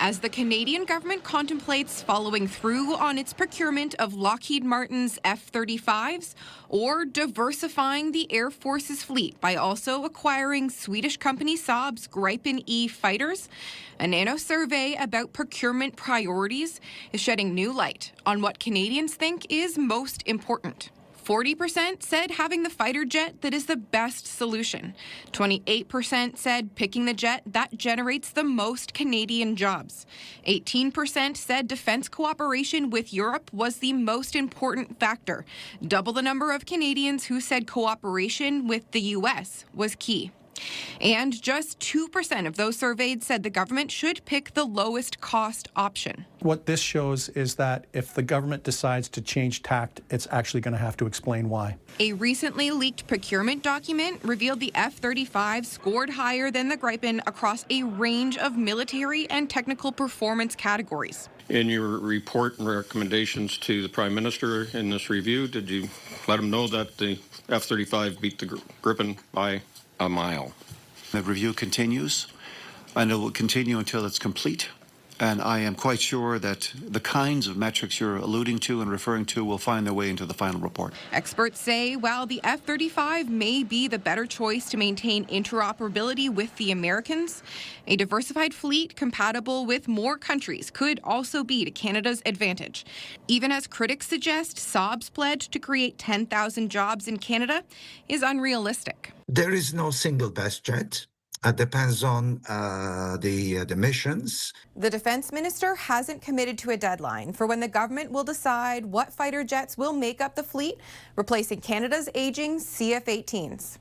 as the Canadian government contemplates following through on its procurement of Lockheed Martin's F-35s or diversifying the Air Force's fleet by also acquiring Swedish company Saab's Gripen E fighters. A nano survey about procurement priorities is shedding new light on what Canadians think is most important. 40% said having the fighter jet that is the best solution. 28% said picking the jet that generates the most Canadian jobs. 18% said defense cooperation with Europe was the most important factor. Double the number of Canadians who said cooperation with the U.S. was key. And just 2% of those surveyed said the government should pick the lowest cost option. What this shows is that if the government decides to change tact, it's actually going to have to explain why. A recently leaked procurement document revealed the F-35 scored higher than the Gripen across a range of military and technical performance categories. In your report and recommendations to the Prime Minister in this review, did you let him know that the F-35 beat the Gripen by a mile? The review continues, and it will continue until it's complete. And I am quite sure that the kinds of metrics you're alluding to and referring to will find their way into the final report. Experts say while the F-35 may be the better choice to maintain interoperability with the Americans, a diversified fleet compatible with more countries could also be to Canada's advantage. Even as critics suggest Saab's pledge to create 10,000 jobs in Canada is unrealistic. There is no single best jet. It depends on the missions. The defense minister hasn't committed to a deadline for when the government will decide what fighter jets will make up the fleet, replacing Canada's aging CF-18s.